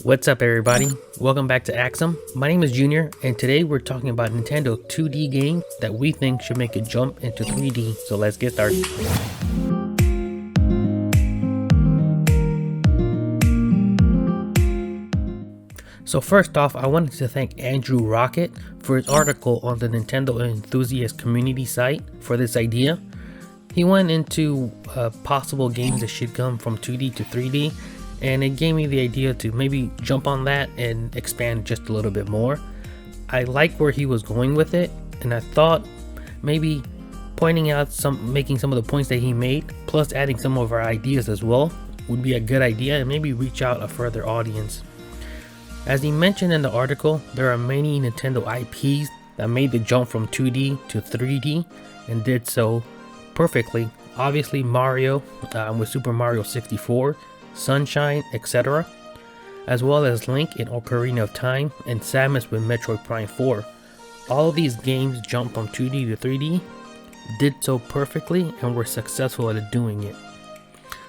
What's up everybody? Welcome back to Axom. My name is Junior and today we're talking about Nintendo 2D games that we think should make a jump into 3D. So let's get started. So first off, I wanted to thank Andrew Rocket for his article on the Nintendo Enthusiast community site for this idea. He went into possible games that should come from 2D to 3D, and it gave me the idea to maybe jump on that and expand just a little bit more. I like where he was going with it, and I thought maybe pointing out making some of the points that he made, plus adding some of our ideas as well, would be a good idea and maybe reach out a further audience. As he mentioned in the article, there are many Nintendo IPs that made the jump from 2D to 3D and did so perfectly. Obviously Mario with Super Mario 64, Sunshine, etc., as well as Link in Ocarina of Time and Samus with Metroid Prime 4. All of these games jumped from 2D to 3D, did so perfectly, and were successful at doing it.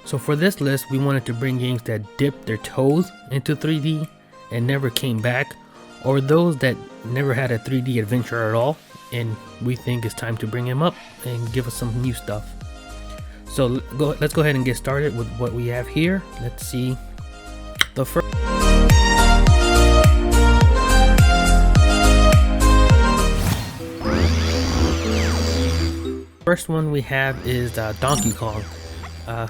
So for this list, we wanted to bring games that dipped their toes into 3D and never came back, or those that never had a 3D adventure at all, and we think it's time to bring them up and give us some new stuff. So let's go ahead and get started with what we have here. Let's see. The first one we have is Donkey Kong.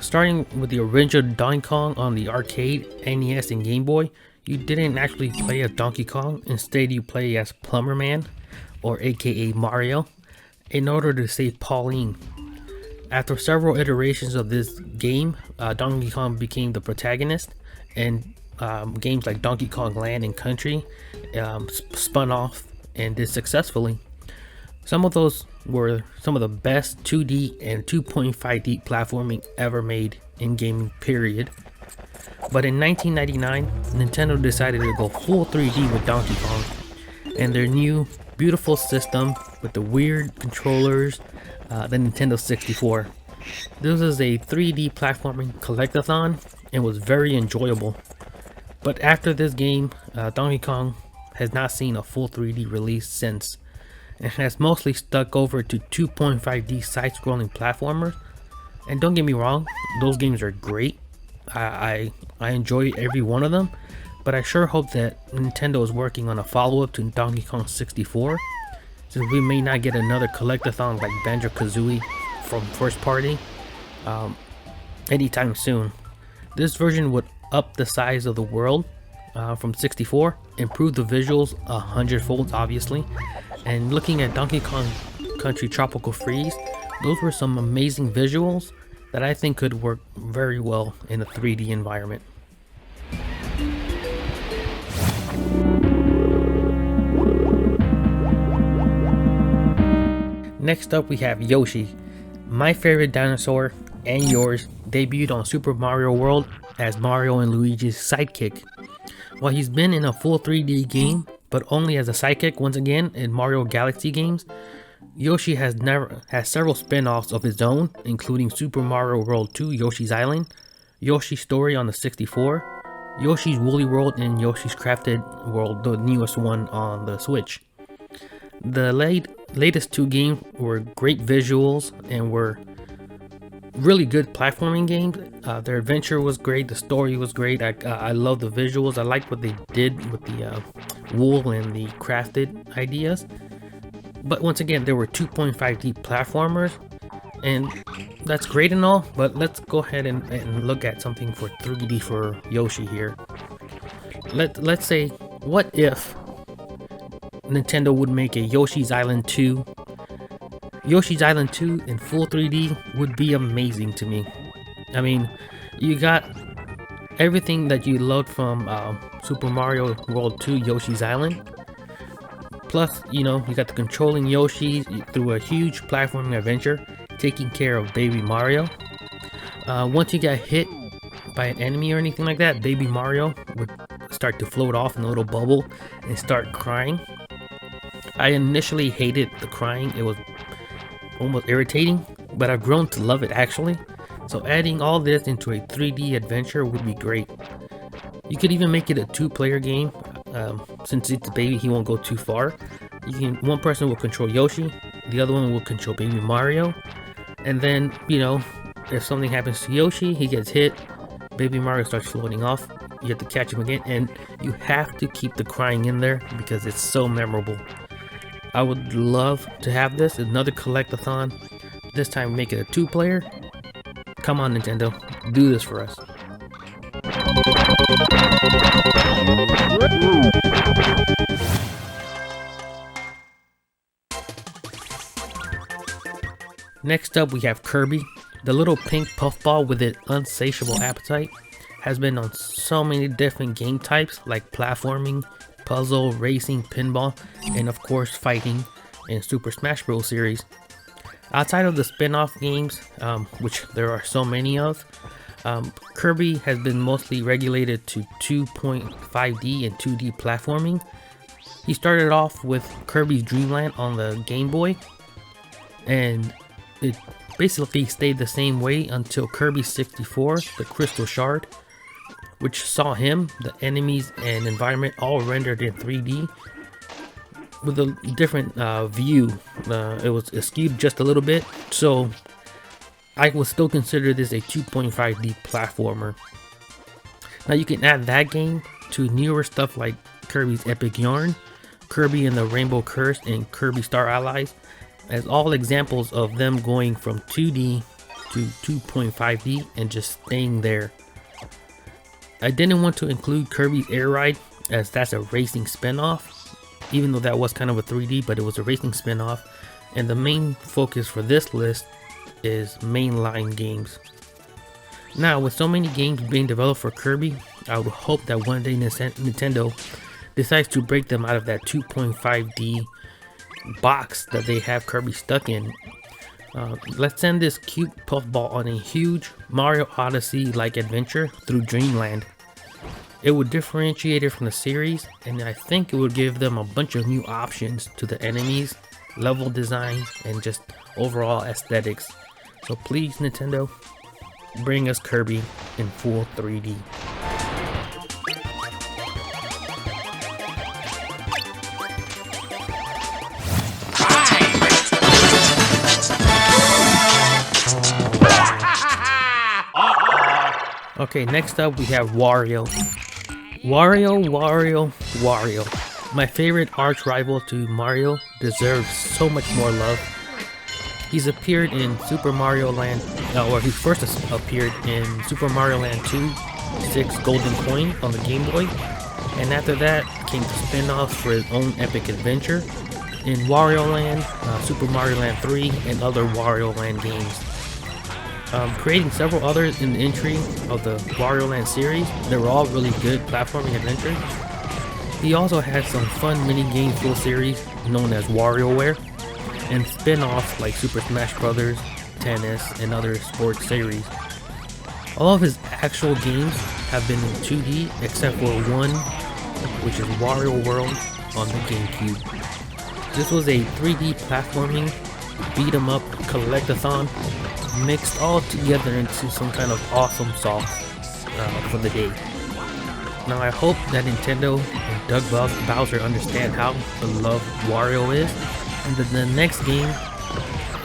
Starting with the original Donkey Kong on the arcade, NES, and Game Boy, you didn't actually play as Donkey Kong. Instead, you play as Plumber Man, or aka Mario, in order to save Pauline. After several iterations of this game, Donkey Kong became the protagonist, and games like Donkey Kong Land and Country spun off and did successfully. Some of those were some of the best 2D and 2.5D platforming ever made in gaming, period. But in 1999, Nintendo decided to go full 3D with Donkey Kong and their new beautiful system with the weird controllers, the Nintendo 64. This was a 3D platforming collectathon and was very enjoyable. But after this game, Donkey Kong has not seen a full 3D release since, and has mostly stuck over to 2.5D side-scrolling platformers. And don't get me wrong, those games are great. I enjoy every one of them, but I sure hope that Nintendo is working on a follow-up to Donkey Kong 64, since we may not get another collectathon like Banjo-Kazooie from first party anytime soon. This version would up the size of the world from 64, improve the visuals 100-fold obviously, and looking at Donkey Kong Country Tropical Freeze, those were some amazing visuals that I think could work very well in a 3D environment. Next up we have Yoshi. My favorite dinosaur, and yours, debuted on Super Mario World as Mario and Luigi's sidekick. While he's been in a full 3D game, but only as a sidekick once again in Mario Galaxy games, Yoshi has several spin-offs of his own, including Super Mario World 2 Yoshi's Island, Yoshi's Story on the 64, Yoshi's Woolly World, and Yoshi's Crafted World, the newest one on the Switch. The latest two games were great visuals and were really good platforming games. Their adventure was great, the story was great. I love the visuals. I liked what they did with the wool and the crafted ideas. But once again, there were 2.5D platformers, and that's great and all, but let's go ahead and look at something for 3D for Yoshi here. Let's say, what if Nintendo would make a Yoshi's Island 2? Yoshi's Island 2 in full 3D would be amazing to me. I mean, you got everything that you loved from Super Mario World 2 Yoshi's Island. Plus, you know, you got the controlling Yoshi through a huge platforming adventure, taking care of baby Mario. Once you got hit by an enemy or anything like that, baby Mario would start to float off in a little bubble and start crying. I initially hated the crying, it was almost irritating, but I've grown to love it actually. So adding all this into a 3D adventure would be great. You could even make it a 2-player game. Since it's a baby, he won't go too far. One person will control Yoshi, the other one will control baby Mario, and then, you know, if something happens to Yoshi, he gets hit, baby Mario starts floating off, you have to catch him again, and you have to keep the crying in there because it's so memorable. I would love to have this, another collectathon. This time make it a 2-player. Come on, Nintendo, do this for us. Next up we have Kirby. The little pink puffball with its insatiable appetite has been on so many different game types like platforming, puzzle, racing, pinball, and of course fighting in Super Smash Bros. Series. Outside of the spin-off games, which there are so many of, Kirby has been mostly regulated to 2.5D and 2D platforming. He started off with Kirby's Dream Land on the Game Boy, and it basically stayed the same way until Kirby 64, the Crystal Shard, which saw him, the enemies and environment all rendered in 3D with a different view. It was skewed just a little bit, so I would still consider this a 2.5D platformer. Now you can add that game to newer stuff like Kirby's Epic Yarn, Kirby and the Rainbow Curse, and Kirby Star Allies as all examples of them going from 2D to 2.5D and just staying there. I didn't want to include Kirby's Air Ride as that's a racing spin-off, even though that was kind of a 3D, but it was a racing spin-off, and the main focus for this list is mainline games. Now, with so many games being developed for Kirby, I would hope that one day Nintendo decides to break them out of that 2.5D box that they have Kirby stuck in. Let's send this cute puffball on a huge Mario Odyssey like adventure through Dreamland. It would differentiate it from the series, and I think it would give them a bunch of new options to the enemies, level designs, and just overall aesthetics. So please, Nintendo, bring us Kirby in full 3D. Okay, next up we have Wario. Wario. My favorite arch rival to Mario, deserves so much more love. He's appeared in Super Mario Land, or he first appeared in Super Mario Land 2, 6 Golden Coin on the Game Boy, and after that came the spin-offs for his own epic adventure in Wario Land, Super Mario Land 3, and other Wario Land games. Creating several others in the entry of the Wario Land series. They were all really good platforming adventures. He also had some fun mini-game full series known as WarioWare, and spin-offs like Super Smash Bros., Tennis, and other sports series. All of his actual games have been in 2D except for one, which is Wario World on the GameCube. This was a 3D platforming beat 'em up collectathon mixed all together into some kind of awesome sauce for the day. Now I hope that Nintendo and Doug Bowser understand how beloved Wario is, and that the next game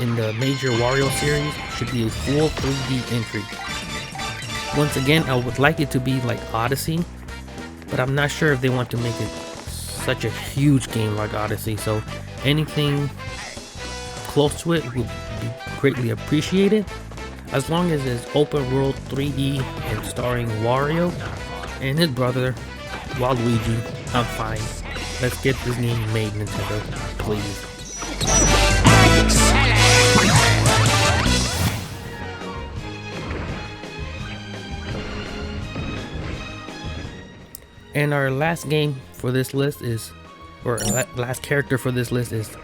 in the major Wario series should be a full 3D entry. Once again, I would like it to be like Odyssey, but I'm not sure if they want to make it such a huge game like Odyssey, so anything close to it would be greatly appreciated. As long as it's open world 3D and starring Wario and his brother Waluigi, I'm fine. Let's get this game made, Nintendo, please. And our last game for this list is, or last character for this list is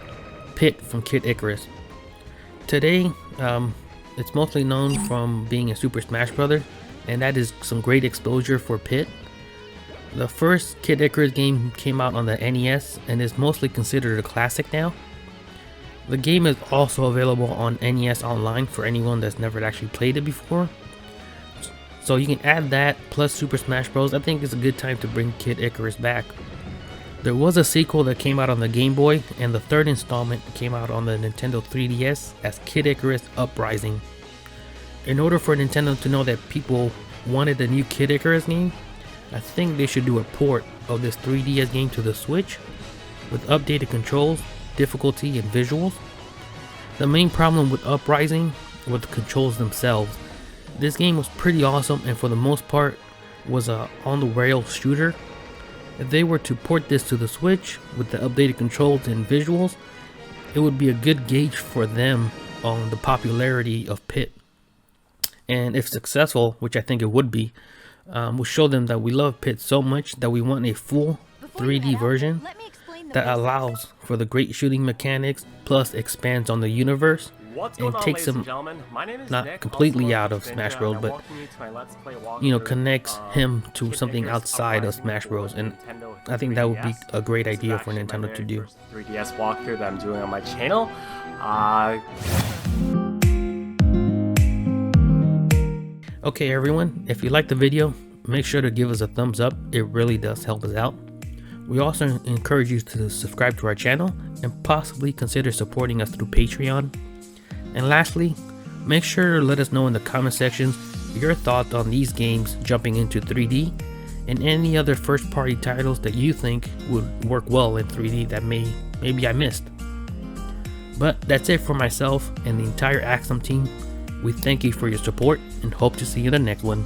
Pit from Kid Icarus. Today, it's mostly known from being a Super Smash Bros., and that is some great exposure for Pit. The first Kid Icarus game came out on the NES and is mostly considered a classic now. The game is also available on NES Online for anyone that's never actually played it before. So you can add that plus Super Smash Bros. I think it's a good time to bring Kid Icarus back. There was a sequel that came out on the Game Boy, and the third installment came out on the Nintendo 3DS as Kid Icarus Uprising. In order for Nintendo to know that people wanted the new Kid Icarus game, I think they should do a port of this 3DS game to the Switch with updated controls, difficulty, and visuals. The main problem with Uprising were the controls themselves. This game was pretty awesome and for the most part was a on-the-rails shooter. If they were to port this to the Switch with the updated controls and visuals, it would be a good gauge for them on the popularity of Pit. And if successful, which I think it would be, will show them that we love Pit so much that we want a full 3D version that allows for the great shooting mechanics plus expands on the universe and takes him not completely out of Smash Bros, but connects him to something outside of Smash Bros, and I think that would be a great idea for Nintendo to do. 3DS walkthrough that I'm doing on my channel. Okay everyone, if you liked the video, make sure to give us a thumbs up. It really does help us out. We also encourage you to subscribe to our channel and possibly consider supporting us through Patreon. And lastly, make sure to let us know in the comment sections your thoughts on these games jumping into 3D and any other first party titles that you think would work well in 3D that maybe I missed. But that's it for myself and the entire Axom team. We thank you for your support and hope to see you in the next one.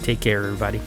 Take care everybody.